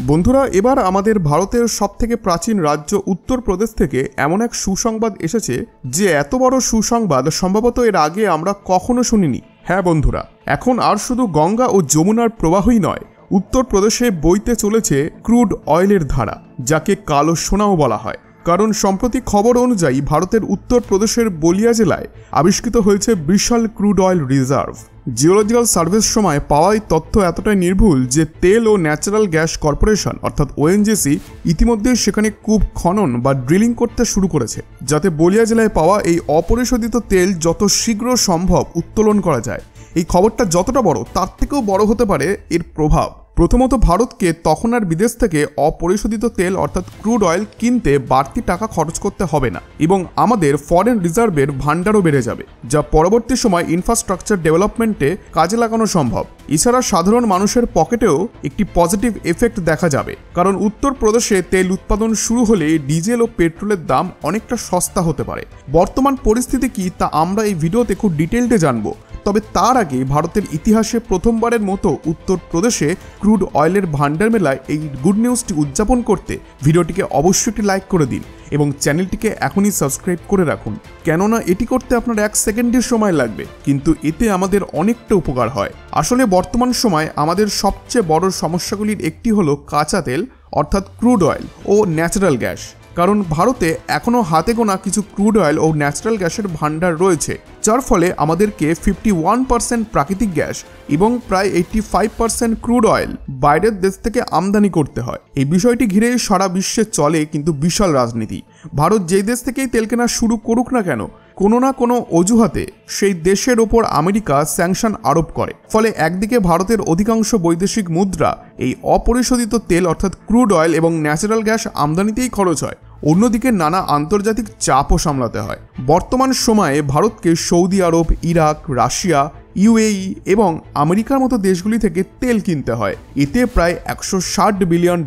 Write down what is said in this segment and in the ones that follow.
বন্ধুরা, এবার আমাদের ভারতের সবথেকে প্রাচীন রাজ্য উত্তরপ্রদেশ থেকে এমন এক সুসংবাদ এসেছে যে এত বড় সুসংবাদ সম্ভবত এর আগে আমরা কখনো শুনিনি। হ্যাঁ বন্ধুরা, এখন আর শুধু গঙ্গা ও যমুনার প্রবাহই নয়, উত্তরপ্রদেশে বইতে চলেছে ক্রুড অয়েলের ধারা, যাকে কালো সোনাও বলা হয়। কারণ সম্প্রতি খবর অনুযায়ী ভারতের উত্তরপ্রদেশের বলিয়া জেলায় আবিষ্কৃত হয়েছে বিশাল ক্রুড অয়েল রিজার্ভ। জিওলজিক্যাল সার্ভের সময় পাওয়া এই তথ্য এতটাই নির্ভুল যে তেল ও ন্যাচারাল গ্যাস কর্পোরেশন অর্থাৎ ওএনজিসি ইতিমধ্যেই সেখানে কূপ খনন বা ড্রিলিং করতে শুরু করেছে, যাতে বলিয়া জেলায় পাওয়া এই অপরিশোধিত তেল যত শীঘ্র সম্ভব উত্তোলন করা যায়। এই খবরটা যতটা বড় তার থেকেও বড় হতে পারে এর প্রভাব। প্রথমত, ভারতকে তখন আর বিদেশ থেকে অপরিশোধিত তেল অর্থাৎ ক্রুড অয়েল কিনতে বাড়তি টাকা খরচ করতে হবে না, এবং আমাদের ফরেন রিজার্ভের ভান্ডারও বেড়ে যাবে, যা পরবর্তী সময় ইনফ্রাস্ট্রাকচার ডেভেলপমেন্টে কাজে লাগানো সম্ভব। এছাড়া সাধারণ মানুষের পকেটেও একটি পজিটিভ এফেক্ট দেখা যাবে, কারণ উত্তরপ্রদেশে তেল উৎপাদন শুরু হলে ডিজেল ও পেট্রোলের দাম অনেকটা সস্তা হতে পারে। বর্তমান পরিস্থিতি কি তা আমরা এই ভিডিওতে খুব ডিটেইলডে জানবো। তবে তার আগে ভারতের ইতিহাসে প্রথমবারের মতো উত্তরপ্রদেশে ক্রুড অয়েলের ভান্ডার মেলায় এই গুড নিউজটি উদযাপন করতে ভিডিওটিকে অবশ্যই একটি লাইক করে দিন এবং চ্যানেলটিকে এখনই সাবস্ক্রাইব করে রাখুন, কেননা এটি করতে আপনার 1 সেকেন্ডের সময় লাগবে, কিন্তু এতে আমাদের অনেকটা উপকার হয়। আসলে বর্তমান সময় আমাদের সবচেয়ে বড় সমস্যাগুলির একটি হলো কাঁচা তেল অর্থাৎ ক্রুড অয়েল ও ন্যাচারাল গ্যাস। কারণ ভারতে এখনও হাতে গোনা কিছু ক্রুড অয়েল ও ন্যাচারাল গ্যাসের ভান্ডার রয়েছে, যার ফলে আমাদেরকে 51% প্রাকৃতিক গ্যাস এবং প্রায় 85% ক্রুড অয়েল বাইরের দেশ থেকে আমদানি করতে হয়। এই বিষয়টি ঘিরেই সারা বিশ্বে চলে কিন্তু বিশাল রাজনীতি। ভারত যেই দেশ থেকেই তেল কেনা শুরু করুক না কেন, কোনো না কোনো অজুহাতে সেই দেশের ওপর আমেরিকা স্যাংশন আরোপ করে। ফলে একদিকে ভারতের অধিকাংশ বৈদেশিক মুদ্রা এই অপরিশোধিত তেল অর্থাৎ ক্রুড অয়েল এবং ন্যাচারাল গ্যাস আমদানিতেই খরচ হয়, অন্যদিকে নানা আন্তর্জাতিক চাপও সামলাতে হয়। বর্তমান সময়ে ভারতকে সৌদি আরব, ইরাক, রাশিয়া, ইউএই এবং আমেরিকার মতো দেশগুলি থেকে তেল কিনতে হয়। এতে প্রায় $160 বিলিয়ন,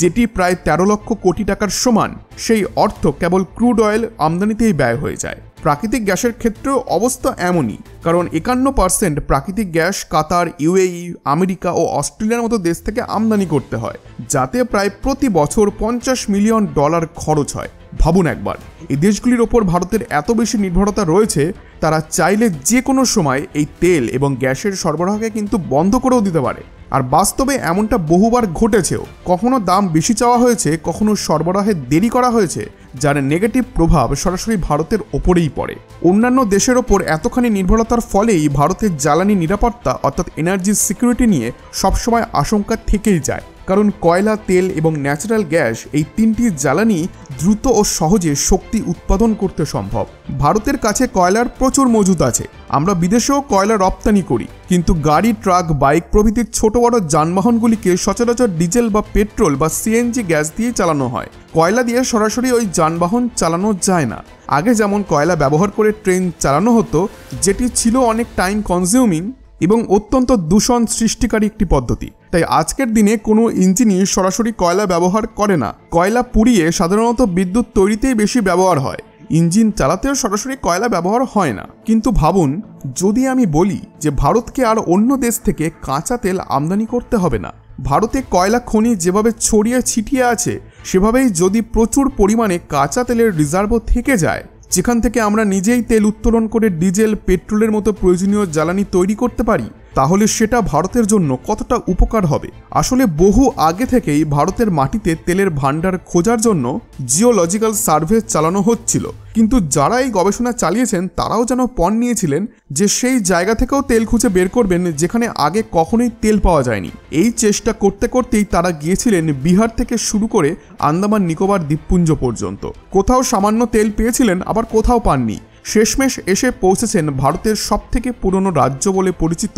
যেটি প্রায় 13 লক্ষ কোটি টাকার সমান, সেই অর্থ কেবল ক্রুড অয়েল আমদানিতেই ব্যয় হয়ে যায়। প্রাকৃতিক গ্যাসের ক্ষেত্রেও অবস্থা এমনই, কারণ 51% প্রাকৃতিক গ্যাস কাতার, ইউএই, আমেরিকা ও অস্ট্রেলিয়ার মতো দেশ থেকে আমদানি করতে হয়, যাতে প্রায় প্রতি বছর $50 মিলিয়ন খরচ হয়। ভাবুন একবার, এই দেশগুলির ওপর ভারতের এত বেশি নির্ভরতা রয়েছে, তারা চাইলে যে কোনো সময় এই তেল এবং গ্যাসের সরবরাহকে কিন্তু বন্ধ করেও দিতে পারে। আর বাস্তবে এমনটা বহুবার ঘটেছেও, কখনো দাম বেশি চাওয়া হয়েছে, কখনো সরবরাহে দেরি করা হয়েছে, যার নেগেটিভ প্রভাব সরাসরি ভারতের ওপরেই পড়ে। অন্যান্য দেশের ওপর এতখানি নির্ভরতার ফলেই ভারতের জ্বালানি নিরাপত্তা অর্থাৎ এনার্জি সিকিউরিটি নিয়ে সবসময় আশঙ্কা থেকেই যায়। কারণ কয়লা, তেল এবং ন্যাচারাল গ্যাস এই তিনটি জ্বালানি দ্রুত ও সহজে শক্তি উৎপাদন করতে সম্ভব। ভারতের কাছে কয়লার প্রচুর মজুদ আছে, আমরা বিদেশেও কয়লা রপ্তানি করি, কিন্তু গাড়ি, ট্রাক, বাইক প্রভৃতির ছোট বড় যানবাহনগুলিকে সচরাচর ডিজেল বা পেট্রোল বা সিএনজি গ্যাস দিয়ে চালানো হয়। কয়লা দিয়ে সরাসরি ওই যানবাহন চালানো যায় না। আগে যেমন কয়লা ব্যবহার করে ট্রেন চালানো হতো, যেটি ছিল অনেক টাইম কনজিউমিং এবং অত্যন্ত দূষণ সৃষ্টিকারী একটি পদ্ধতি। তাই আজকের দিনে কোনো ইঞ্জিনই সরাসরি কয়লা ব্যবহার করে না। কয়লা পুড়িয়ে সাধারণত বিদ্যুৎ তৈরিতেই বেশি ব্যবহার হয়, ইঞ্জিন চালাতেও সরাসরি কয়লা ব্যবহার হয় না। কিন্তু ভাবুন, যদি আমি বলি যে ভারতকে আর অন্য দেশ থেকে কাঁচা তেল আমদানি করতে হবে না, ভারতে কয়লা খনি যেভাবে ছড়িয়ে ছিটিয়ে আছে সেভাবেই যদি প্রচুর পরিমাণে কাঁচা তেলের রিজার্ভও থেকে যায়, যেখান থেকে আমরা নিজেই তেল উত্তোলন করে ডিজেল, পেট্রোলের মতো প্রয়োজনীয় জ্বালানি তৈরি করতে পারি, তাহলে সেটা ভারতের জন্য কতটা উপকার হবে। আসলে বহু আগে থেকেই ভারতের মাটিতে তেলের ভান্ডার খোঁজার জন্য জিওলজিক্যাল সার্ভে চালানো হচ্ছিল, কিন্তু যারা এই গবেষণা চালিয়েছেন তারাও যেন পণ নিয়েছিলেন যে সেই জায়গা থেকেও তেল খুঁজে বের করবেন যেখানে আগে কখনোই তেল পাওয়া যায়নি। এই চেষ্টা করতে করতেই তারা গিয়েছিলেন বিহার থেকে শুরু করে আন্দামান নিকোবর দ্বীপপুঞ্জ পর্যন্ত। কোথাও সামান্য তেল পেয়েছিলেন, আবার কোথাও পাননি। শেষমেশ এসে পৌঁছেছেন ভারতের সবথেকে পুরনো রাজ্য বলে পরিচিত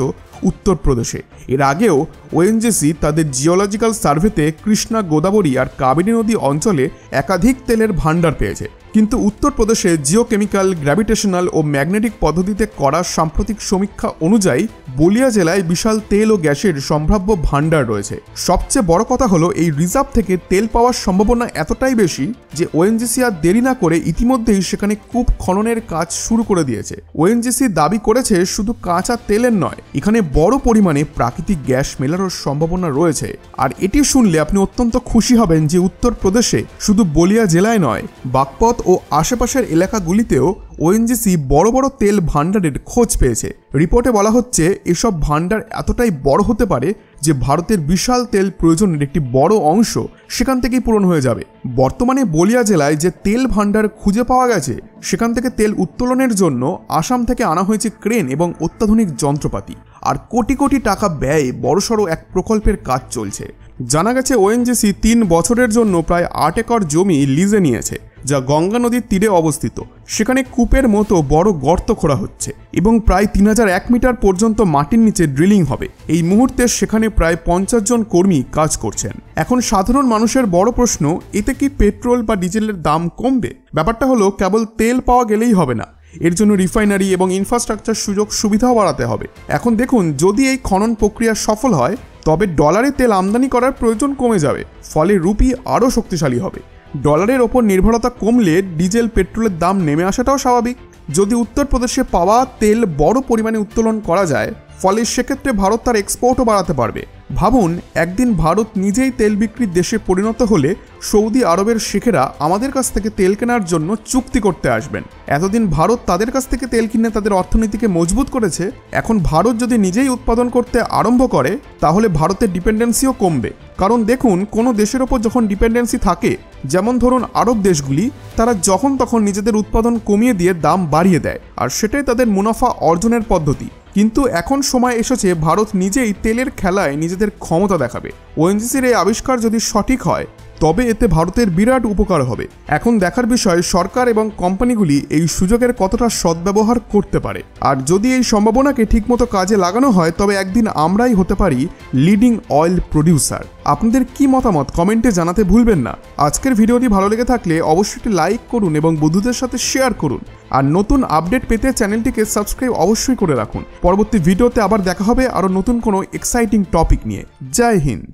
উত্তরপ্রদেশে। এর আগেও ওএনজিসি তাদের জিওলজিক্যাল সার্ভেতে কৃষ্ণা, গোদাবরী আর কাবেরী নদী অঞ্চলে একাধিক তেলের ভান্ডার পেয়েছে, কিন্তু উত্তরপ্রদেশে জিওকেমিক্যাল, গ্র্যাভিটেশনাল ও ম্যাগনেটিক পদ্ধতিতে করা সাম্প্রতিক সমীক্ষা অনুযায়ী বলিয়া জেলায় বিশাল তেল ও গ্যাসের সম্ভাব্য ভাণ্ডার রয়েছে। সবচেয়ে বড় কথা হলো এই রিজার্ভ থেকে তেল পাওয়ার সম্ভাবনা এতটাই বেশি যে ওএনজিসি আর দেরি না করে ইতিমধ্যেই সেখানে কূপ খননের কাজ শুরু করে দিয়েছে। ওএনজিসি দাবি করেছে শুধু কাঁচা তেলের নয়, এখানে বড় পরিমাণে প্রাকৃতিক গ্যাস মেলারও সম্ভাবনা রয়েছে। আর এটি শুনলে আপনি অত্যন্ত খুশি হবেন যে উত্তরপ্রদেশে শুধু বলিয়া জেলায় নয়, বাগপত ও আশেপাশের এলাকাগুলিতেও ওএনজিসি বড় বড় তেল ভাণ্ডারের খোঁজ পেয়েছে। রিপোর্টে বলা হচ্ছে এসব ভাণ্ডার এতটাই বড় হতে পারে যে ভারতের বিশাল তেল প্রয়োজনের একটি বড় অংশ সেখান থেকেই পূরণ হয়ে যাবে। বর্তমানে বলিয়া জেলায় যে তেল ভাণ্ডার খুঁজে পাওয়া গেছে সেখান থেকে তেল উত্তোলনের জন্য আসাম থেকে আনা হয়েছে ক্রেন এবং অত্যাধুনিক যন্ত্রপাতি, আর কোটি কোটি টাকা ব্যয়ে বড়সড় এক প্রকল্পের কাজ চলছে। জানা গেছে ওএনজিসি 3 বছরের জন্য প্রায় 8 একর জমি লিজে নিয়েছে, যা গঙ্গা নদীর তীরে অবস্থিত। সেখানে কূপের মতো বড় গর্ত খোঁড়া হচ্ছে এবং প্রায় 3001 মিটার পর্যন্ত মাটির নিচে ড্রিলিং হবে। এই মুহূর্তে সেখানে প্রায় 50 জন কর্মী কাজ করছেন। এখন সাধারণ মানুষের বড় প্রশ্ন, এতে কি পেট্রোল বা ডিজেলের দাম কমবে? ব্যাপারটা হলো কেবল তেল পাওয়া গেলেই হবে না, এর জন্য রিফাইনারি এবং ইনফ্রাস্ট্রাকচার সুযোগ সুবিধাও বাড়াতে হবে। এখন দেখুন, যদি এই খনন প্রক্রিয়া সফল হয় তবে ডলারে তেল আমদানি করার প্রয়োজন কমে যাবে, ফলে রুপি আরও শক্তিশালী হবে। ডলারের ওপর নির্ভরতা কমলে ডিজেল পেট্রোলের দাম নেমে আসাটাও স্বাভাবিক। যদি উত্তরপ্রদেশে পাওয়া তেল বড় পরিমাণে উত্তোলন করা যায়, ফলে সেক্ষেত্রে ভারত তার এক্সপোর্টও বাড়াতে পারবে। ভাবুন, একদিন ভারত নিজেই তেল বিক্রির দেশে পরিণত হলে সৌদি আরবের শেখেরা আমাদের কাছ থেকে তেল কেনার জন্য চুক্তি করতে আসবেন। এতদিন ভারত তাদের কাছ থেকে তেল কিনে তাদের অর্থনীতিকে মজবুত করেছে। এখন ভারত যদি নিজেই উৎপাদন করতে আরম্ভ করে তাহলে ভারতের ডিপেন্ডেন্সিও কমবে। কারণ দেখুন, কোনো দেশের ওপর যখন ডিপেন্ডেন্সি থাকে, যেমন ধরুন আরব দেশগুলি, তারা যখন তখন নিজেদের উৎপাদন কমিয়ে দিয়ে দাম বাড়িয়ে দেয়, আর সেটাই তাদের মুনাফা অর্জনের পদ্ধতি। কিন্তু এখন সময় এসেছে ভারত নিজেই তেলের খেলায় নিজেদের ক্ষমতা দেখাবে। ওএনজিসির এই আবিষ্কার যদি সঠিক হয় তবে এতে ভারতের বিরাট উপকার হবে। এখন দেখার বিষয় সরকার এবং কোম্পানিগুলি এই সুযোগের কতটা সদ্ব্যবহার করতে পারে। আর যদি এই সম্ভাবনাকে ঠিকমতো কাজে লাগানো হয় তবে একদিন আমরাই হতে পারি লিডিং অয়েল প্রডিউসার। আপনাদের কি মতামত কমেন্টে জানাতে ভুলবেন না। আজকের ভিডিওটি ভালো লেগে থাকলে অবশ্যই একটি লাইক করুন এবং বন্ধুদের সাথে শেয়ার করুন। আর নতুন আপডেট পেতে চ্যানেলটিকে সাবস্ক্রাইব অবশ্যই করে রাখুন। পরবর্তী ভিডিওতে আবার দেখা হবে আরও নতুন কোনো এক্সাইটিং টপিক নিয়ে। জয় হিন্দ।